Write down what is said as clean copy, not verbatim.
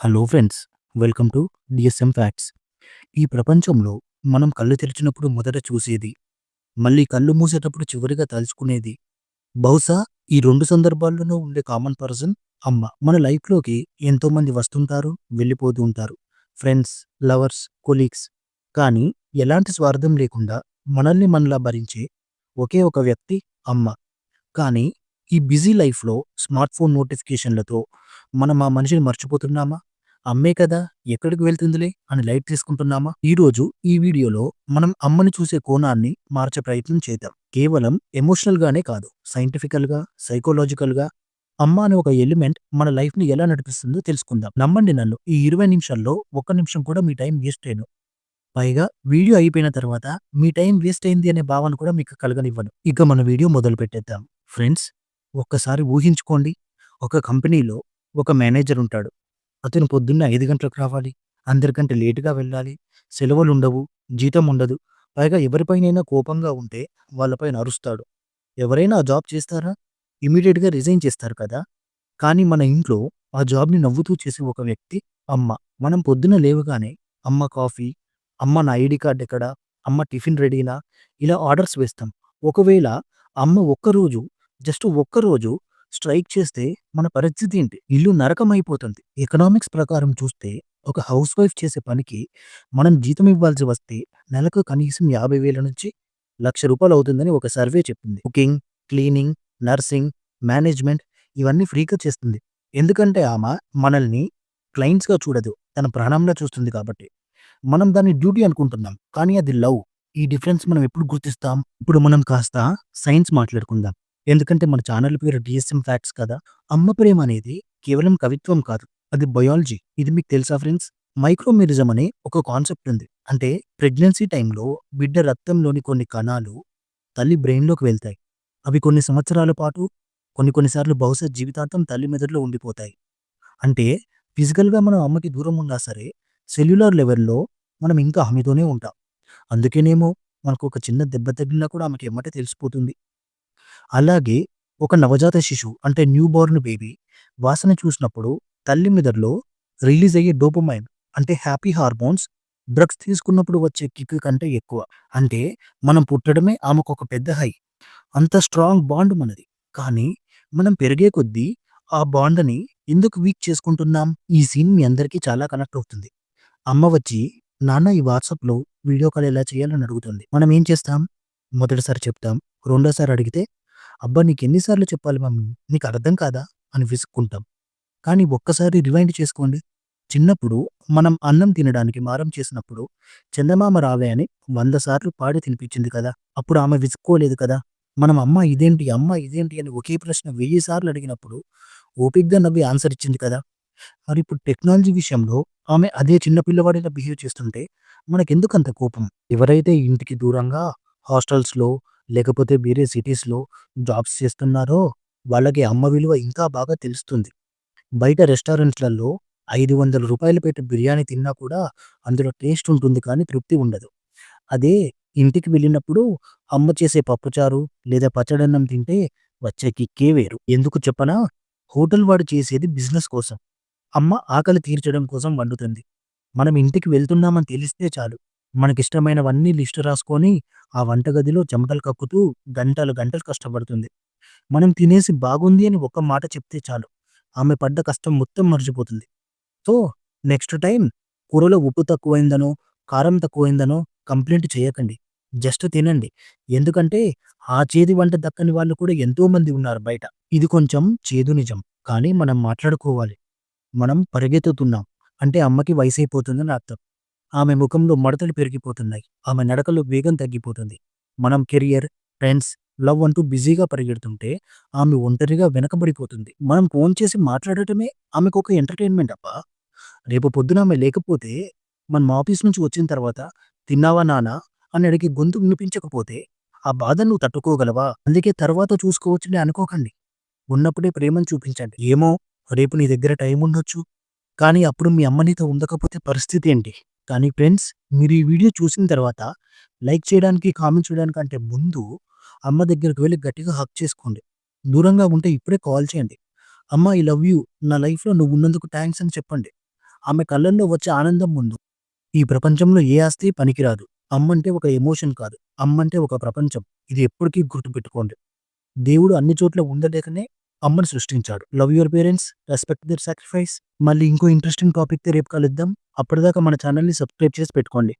Hello friends, welcome to DSM facts. ఈ ప్రపంచంలో మనం కళ్ళు తెరిచినప్పుడు మొదట చూసేది, మళ్ళీ కళ్ళు మూసేటప్పుడు చివరిగా తలుచుకునేది, బహుశా ఈ రెండు సందర్భాల్లోనూ ఉండే కామన్ పర్సన్ అమ్మ. మన లైఫ్లోకి ఎంతోమంది వస్తుంటారు, వెళ్ళిపోతూ ఉంటారు. Friends, lovers, colleagues. కానీ ఎలాంటి స్వార్థం లేకుండా మనల్ని మనలా భరించే ఒకే ఒక వ్యక్తి అమ్మ. కానీ ఈ బిజీ లైఫ్‌లో స్మార్ట్ ఫోన్ నోటిఫికేషన్‌లతో మనం ఆ మనిషిని మర్చిపోతున్నామా? అమ్మే కదా! ఎక్కడికి వెళ్తుందిలే అని లైట్ తీసుకుంటున్నామా? ఈరోజు ఈ వీడియోలో మనం అమ్మని చూసే కోణాన్ని మార్చే ప్రయత్నం చేద్దాం. కేవలం ఎమోషనల్‌గానే కాదు, సైంటిఫికల్‌గా, సైకలాజికల్‌గా అమ్మ అనే ఒక ఎలిమెంట్ మన లైఫ్‌ని ఎలా నడిపిస్తుందో తెలుసుకుందాం. నమ్మండి నన్ను, ఈ 20 నిమిషాల్లో ఒక్క నిమిషం కూడా మీ టైం వేస్ట్ చేయను. పైగా వీడియో అయిపోయిన తర్వాత మీ టైం వేస్ట్ అయింది అనే భావన కూడా మీకు కలగనివ్వను. ఇక మన వీడియో మొదలుపెట్టేద్దాం. ఫ్రెండ్స్, ఒక్కసారి ఊహించుకోండి. ఒక కంపెనీలో ఒక మేనేజర్ ఉంటాడు. అతను పొద్దున్నే 5 గంటలకు రావాలి. అందరికంటే లేట్‌గా వెళ్ళాలి. సెలవులుండవు. జీతం ఉండదు. పైగా ఎవరిపైనైనా కోపంగా ఉంటే వాళ్ళపైన అరుస్తాడు. ఎవరైనా ఆ జాబ్ చేస్తారా? ఇమ్మీడియేట్‌గా రిజైన్ చేస్తారు కదా! కానీ మన ఇంట్లో ఆ జాబ్‌ని నవ్వుతూ చేసే ఒక వ్యక్తి అమ్మ. మనం పొద్దున లేవగానే అమ్మ కాఫీ, అమ్మ నా ఐడీ కార్డ్ ఎక్కడ? అమ్మ టిఫిన్ రెడీనా? ఇలా ఆర్డర్స్ వేస్తాం. ఒకవేళ అమ్మ ఒక్కరోజు, జస్ట్ ఒక్కరోజు స్ట్రైక్ చేస్తే మన పరిస్థితి ఏంటి? ఇల్లు నరకమైపోతుంది. ఎకనామిక్స్ ప్రకారం చూస్తే ఒక హౌస్ వైఫ్ చేసే పనికి మనం జీతం ఇవ్వాల్సి వస్తే నెలకు కనీసం 50,000 నుంచి రూ. 1,00,000 అవుతుందని ఒక సర్వే చెప్పింది. కుకింగ్, క్లీనింగ్, నర్సింగ్, మేనేజ్మెంట్ ఇవన్నీ ఫ్రీగా చేస్తుంది. ఎందుకంటే ఆమె మనల్ని క్లయింట్స్‌గా చూడదు. తన ప్రాణంలా చూస్తుంది కాబట్టి. మనం దాన్ని డ్యూటీ అనుకుంటున్నాం. కానీ అది లవ్. ఈ డిఫరెన్స్ మనం ఎప్పుడు గుర్తిస్తాం? ఇప్పుడు మనం కాస్త సైన్స్ మాట్లాడుకుందాం. ఎందుకంటే మన ఛానల్ పేరు డిఎస్ఎం ఫ్యాక్ట్స్ కదా! అమ్మ ప్రేమ అనేది కేవలం కవిత్వం కాదు. అది బయాలజీ. ఇది మీకు తెలుసా ఫ్రెండ్స్? మైక్రోమెరిజం అనే ఒక కాన్సెప్ట్ ఉంది. అంటే ప్రెగ్నెన్సీ టైంలో బిడ్డ రక్తంలోని కొన్ని కణాలు తల్లి బ్రెయిన్‌లోకి వెళ్తాయి. అవి కొన్ని సంవత్సరాల పాటు, కొన్ని సార్లు బహుశా జీవితాంతం తల్లి మెదడులో ఉండిపోతాయి. అంటే ఫిజికల్‌గా మనం అమ్మకి దూరం ఉన్నా సరే, సెల్యులార్ లెవెల్‌లో మనం ఇంకా ఆమెతోనే ఉంటాం. అందుకేనేమో మనకొక చిన్న దెబ్బ తగిలినా కూడా ఆమెకి ఎమ్మటే తెలిసిపోతుంది. అలాగే ఒక నవజాత శిశువు అంటే న్యూ బోర్న్ బేబీ వాసన చూసినప్పుడు తల్లి మెదడులో రిలీజ్ అయ్యే డోపమైన్ అంటే హ్యాపీ హార్మోన్స్ డ్రగ్స్ తీసుకున్నప్పుడు వచ్చే కిక్ కంటే ఎక్కువ. అంటే మనం పుట్టడమే ఆమెకొక పెద్ద హై. అంత స్ట్రాంగ్ బాండ్ మనది. కానీ మనం పెరిగే కొద్దీ ఆ బాండ్‌ని ఎందుకు వీక్ చేసుకుంటున్నాం? ఈ సీన్ మీ అందరికీ చాలా కనెక్ట్ అవుతుంది. అమ్మ వచ్చి, "నాన్న ఈ వాట్సాప్‌లో వీడియో కాల్ ఎలా చేయాలని" అడుగుతుంది. మనం ఏం చేస్తాం? మొదటిసారి చెప్తాం. రెండోసారి అడిగితే, "అబ్బా! నీకెన్ని సార్లు చెప్పాలి మమ్మీ, నీకు అర్థం కాదా?" అని విసుక్కుంటాం. కానీ ఒక్కసారి రివైండ్ చేసుకోండి. చిన్నప్పుడు మనం అన్నం తినడానికి మారం చేసినప్పుడు, చందమామ రావే అని 100 సార్లు పాడి తినిపించింది కదా! అప్పుడు ఆమె విసుక్కోలేదు కదా! మనం అమ్మ ఇదేంటి, అమ్మ ఇదేంటి అని ఒకే ప్రశ్న 1000 సార్లు అడిగినప్పుడు ఓపికగా నవ్వి ఆన్సర్ ఇచ్చింది కదా! మరిప్పుడు టెక్నాలజీ విషయంలో ఆమె అదే చిన్న పిల్లవాడిలా బిహేవ్ చేస్తుంటే మనకెందుకంత కోపం? ఎవరైతే ఇంటికి దూరంగా హాస్టల్స్‌లో లేకపోతే వేరే సిటీస్‌లో జాబ్స్ చేస్తున్నారో వాళ్ళకి అమ్మ విలువ ఇంకా బాగా తెలుస్తుంది. బయట రెస్టారెంట్స్‌లలో రూ. 500 పెట్టి బిర్యానీ తిన్నా కూడా అందులో టేస్ట్ ఉంటుంది కానీ తృప్తి ఉండదు. అదే ఇంటికి వెళ్ళినప్పుడు అమ్మ చేసే పప్పుచారు లేదా పచ్చడన్నం తింటే వచ్చే కిక్కే వేరు. ఎందుకు చెప్పనా? హోటల్ వాడు చేసేది బిజినెస్ కోసం. అమ్మ ఆకలి తీర్చడం కోసం వండుతుంది. మనం ఇంటికి వెళ్తున్నామని తెలిస్తే చాలు, మనకిష్టమైనవన్నీ లిస్ట్ రాసుకొని ఆ వంటగదిలో చెమటలు కక్కుతూ గంటలు గంటలు కష్టపడుతుంది. మనం తినేసి బాగుంది అని ఒక్క మాట చెప్తే చాలు, ఆమె పడ్డ కష్టం మొత్తం మర్చిపోతుంది. సో, నెక్స్ట్ టైమ్ కూరలో ఉప్పు తక్కువైందనో, కారం తక్కువైందనో కంప్లెయింట్ చేయకండి. జస్ట్ తినండి. ఎందుకంటే ఆ చేదు వంట దక్కని వాళ్ళు కూడా ఎంతోమంది ఉన్నారు బయట. ఇది కొంచెం చేదు నిజం. కానీ మనం మాట్లాడుకోవాలి. మనం పరిగెత్తుతున్నాం. అంటే అమ్మకి వయసైపోతుందని అర్థం. ఆమె ముఖంలో మడతలు పెరిగిపోతున్నాయి. ఆమె నడకలో వేగం తగ్గిపోతుంది. మనం కెరియర్, ఫ్రెండ్స్, లవ్ అంటూ బిజీగా పరిగెడుతుంటే ఆమె ఒంటరిగా వెనకబడిపోతుంది. మనం ఫోన్ చేసి మాట్లాడటమే ఆమెకొక ఎంటర్‌టైన్‌మెంట్ అబ్బా! రేపు పొద్దున ఆమె లేకపోతే మనం ఆఫీస్ నుంచి వచ్చిన తర్వాత "తిన్నావా నాన్న" అని అడిగి గొంతు వినిపించకపోతే ఆ బాధను నువ్వు తట్టుకోగలవా? అందుకే తర్వాత చూసుకోవచ్చులే అనుకోకండి. ఉన్నప్పుడే ప్రేమను చూపించండి. ఏమో, రేపు నీ దగ్గర టైం ఉండొచ్చు. కానీ అప్పుడు మీ అమ్మ నీతో ఉండకపోతే పరిస్థితి ఏంటి? కానీ ఫ్రెండ్స్, మీరు ఈ వీడియో చూసిన తర్వాత లైక్ చేయడానికి, కామెంట్ చేయడానికంటే ముందు అమ్మ దగ్గరికి వెళ్లి గట్టిగా హగ్ చేసుకోండి. దూరంగా ఉంటే ఇప్పుడే కాల్ చేయండి. "అమ్మ ఐ లవ్ యూ. నా లైఫ్‌లో నువ్వున్నందుకు థాంక్స్" అని చెప్పండి. ఆమె కళ్ళల్లో వచ్చే ఆనందం ముందు ఈ ప్రపంచంలో ఏ ఆస్తి పనికిరాదు. అమ్మంటే ఒక ఎమోషన్ కాదు. అమ్మంటే ఒక ప్రపంచం. ఇది ఎప్పటికీ గుర్తుపెట్టుకోండి. దేవుడు అన్ని చోట్ల ఉండలేకనే అమ్మని సృష్టించాడు. Love your parents, respect their sacrifice. మళ్ళీ ఇంకో ఇంట్రెస్టింగ్ టాపిక్‌తో రేపు కలుద్దాం. అప్పటిదాకా మన ఛానెల్‌ని సబ్స్క్రైబ్ చేసి పెట్టుకోండి.